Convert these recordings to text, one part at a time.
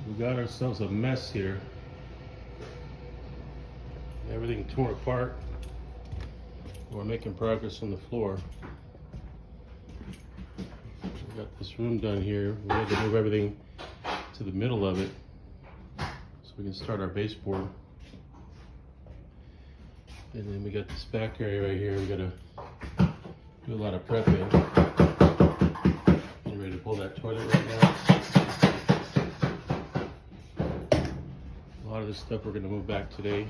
We got ourselves a mess here. Everything torn apart. We're making progress on the floor. We got this room done here. We had to move everything to the middle of it so we can start our baseboard. And then we got this back area right here. We gotta do a lot of prepping. I'm ready to pull that toilet right now. A lot of this stuff we're gonna move back today.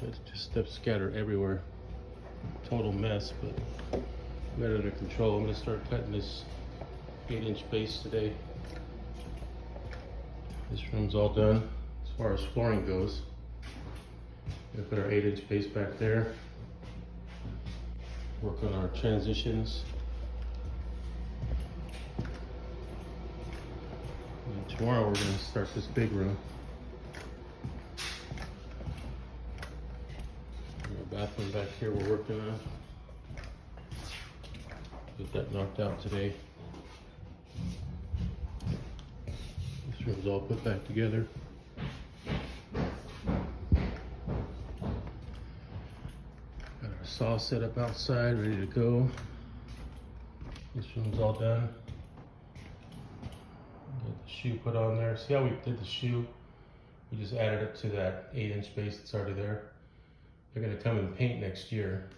It's just stuff scattered everywhere. Total mess, but we got it under control. I'm gonna start cutting this 8-inch base today. This room's all done as far as flooring goes. We're gonna put our 8-inch base back there. Work on our transitions. And tomorrow we're gonna start this big room. Our bathroom back here we're working on. Get that knocked out today. This room's all put back together. Got our saw set up outside, ready to go. This room's all done. Got the shoe put on there. See how we did the shoe? We just added it to that 8-inch base that's already there. They're gonna come and paint next year.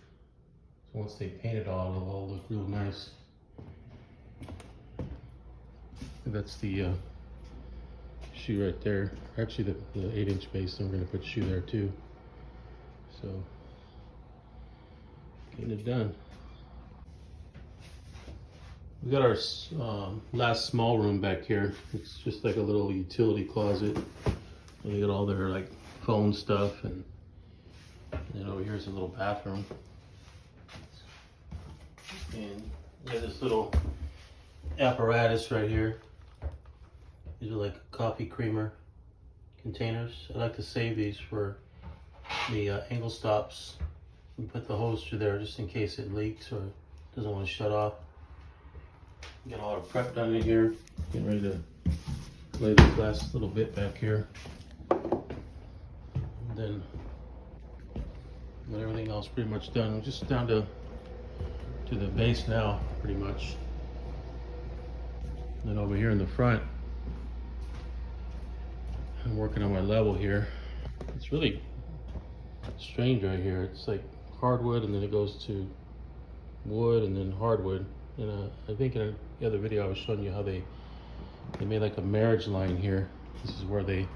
So once they paint it all, it'll all look real nice. And that's the shoe right there. Actually the 8-inch base, and we're gonna put shoe there too. So, getting it done. We got our last small room back here. It's just like a little utility closet. And they got all their like phone stuff, and then over here's a little bathroom. And we have this little apparatus right here. These are like coffee creamer containers. I like to save these for the angle stops. We put the hose through there just in case it leaks or doesn't want to shut off. Get all our prep done in here. Getting ready to lay this last little bit back here. And then everything else pretty much done. We're just down to the base now, pretty much. And then over here in the front, I'm working on my level here. It's really strange right here. It's like hardwood, and then it goes to wood, and then hardwood. And I think in the other video I was showing you how they made like a marriage line here. This is where they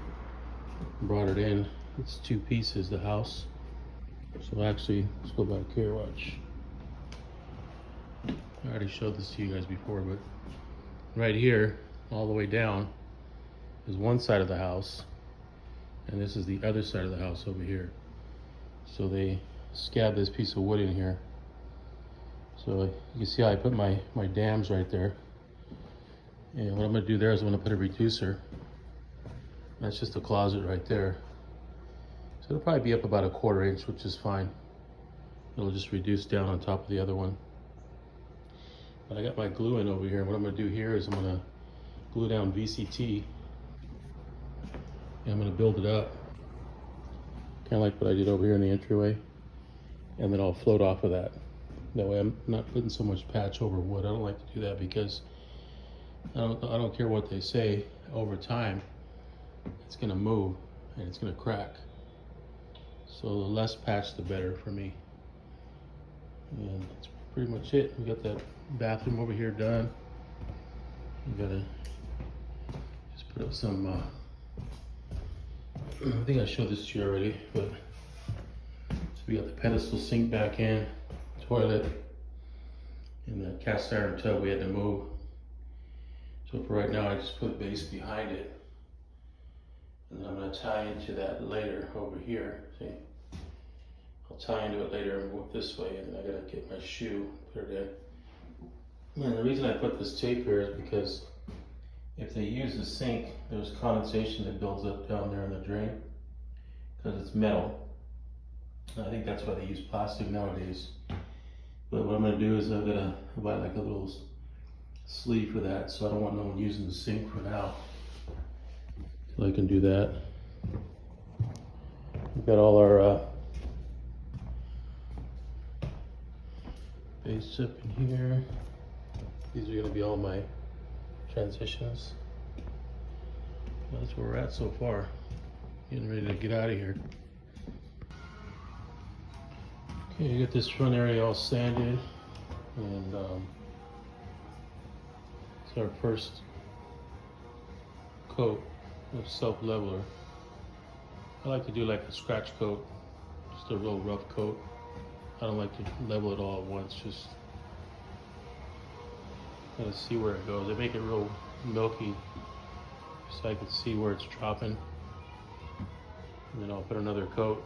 brought it in. It's 2 pieces, the house. So actually, let's go back here, watch. I already showed this to you guys before, but right here, all the way down, is one side of the house, and this is the other side of the house over here. So they scabbed this piece of wood in here. So you can see how I put my dams right there. And what I'm gonna do there is I'm gonna put a reducer. That's just a closet right there. So it'll probably be up about 1/4 inch, which is fine. It'll just reduce down on top of the other one. But I got my glue in over here. What I'm gonna do here is I'm gonna glue down VCT. And I'm gonna build it up. Kind of like what I did over here in the entryway. And then I'll float off of that. That way I'm not putting so much patch over wood. I don't like to do that because I don't care what they say. Over time, it's gonna move and it's gonna crack. So the less patch, the better for me. And that's pretty much it. We got that bathroom over here done. We gotta just put up some, I think I showed this to you already, but so we got the pedestal sink back in, toilet, and the cast iron tub we had to move. So for right now, I just put base behind it. And then I'm gonna tie into that later over here, see? I'll tie into it later and move this way, and then I gotta get my shoe, put it in. And the reason I put this tape here is because if they use the sink, there's condensation that builds up down there in the drain because it's metal. And I think that's why they use plastic nowadays. But what I'm gonna do is I'm gonna buy like a little sleeve for that, so I don't want no one using the sink for now. So I can do that. We've got all our base up in here. These are gonna be all my transitions. That's where we're at so far. Getting ready to get out of here. Okay, you got this front area all sanded, and it's our first coat of self-leveler. I like to do like a scratch coat, just a real rough coat. I don't like to level it all at once, just gotta see where it goes. I make it real milky so I can see where it's dropping. And then I'll put another coat,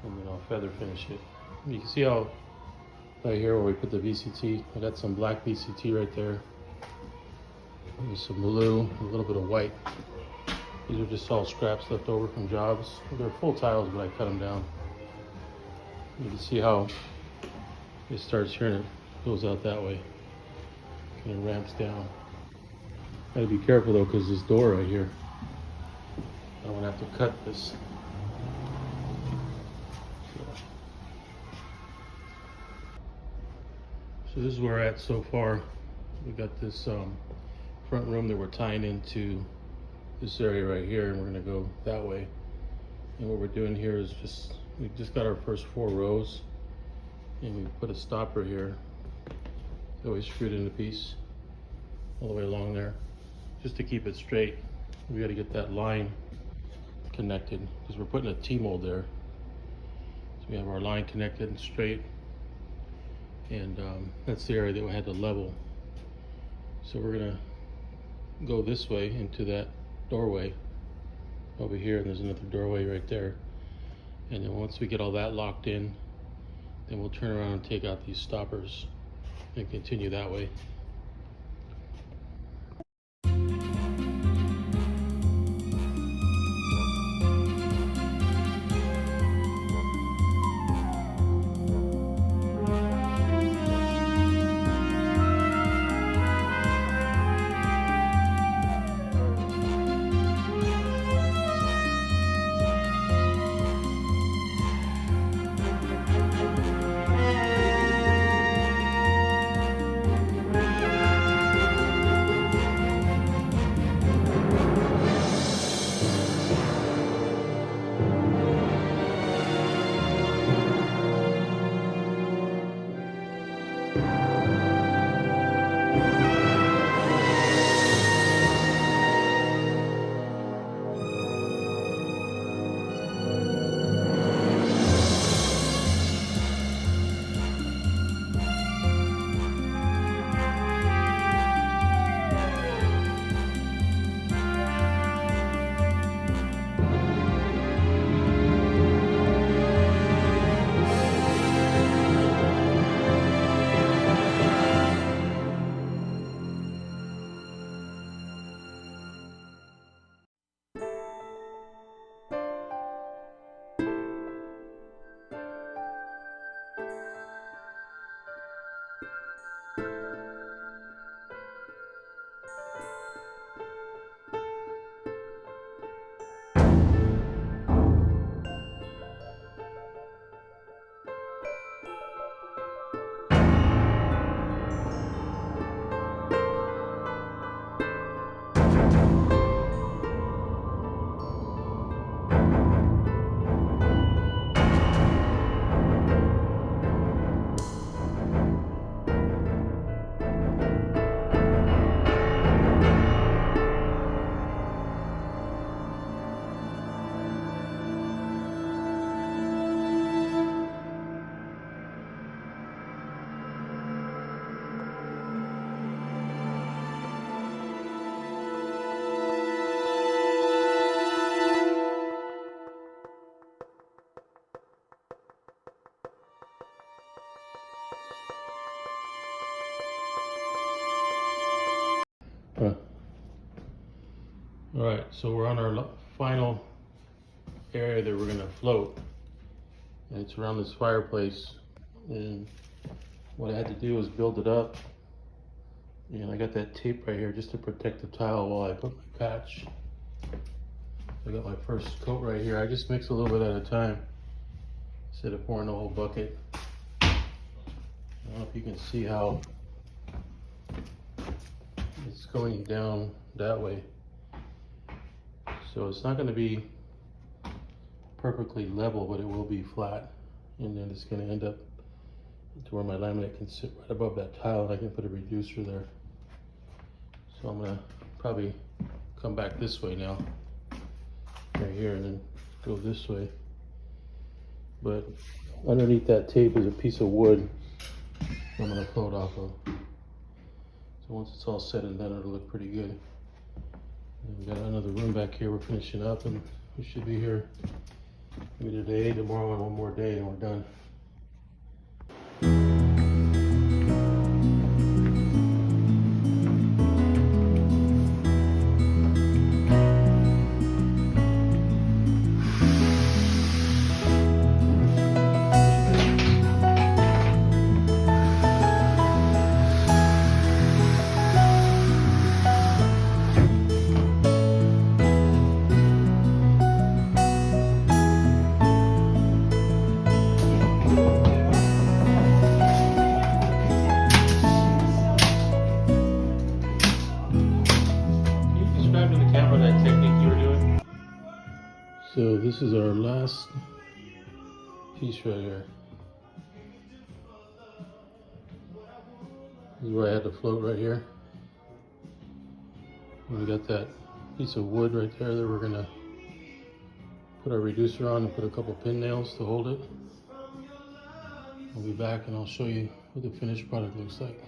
and then I'll feather finish it. You can see how right here where we put the VCT, I got some black VCT right there. There's some blue, a little bit of white. These are just all scraps left over from jobs. They're full tiles, but I cut them down. You can see how it starts here and it goes out that way. And it ramps down. Gotta be careful though, because this door right here, I don't want to have to cut this. So this is where we're at so far. We got this front room that we're tying into this area right here, and we're gonna go that way. And what we're doing here is we just got our first 4 rows, and we put a stopper here that we screwed into piece all the way along there, just to keep it straight. We got to get that line connected because we're putting a T-mold there. So we have our line connected and straight, and that's the area that we had to level. So we're gonna go this way into that doorway over here, and there's another doorway right there. And then once we get all that locked in, then we'll turn around and take out these stoppers and continue that way. All right, so we're on our final area that we're gonna float, and it's around this fireplace. And what I had to do was build it up And I got that tape right here just to protect the tile while I put my patch. I got my first coat right here. I just mix a little bit at a time instead of pouring the whole bucket. I don't know if you can see how it's going down that way. So it's not going to be perfectly level, but it will be flat. And then it's going to end up to where my laminate can sit right above that tile, and I can put a reducer there. So I'm going to probably come back this way now, right here, and then go this way. But underneath that tape is a piece of wood I'm going to coat off of. So once it's all said and done, it'll look pretty good. And we got another room back here we're finishing up, and we should be here maybe today, tomorrow, and one more day, and we're done. So this is our last piece right here. This is where I had the float right here. And we got that piece of wood right there that we're gonna put our reducer on and put a couple pin nails to hold it. I'll be back and I'll show you what the finished product looks like.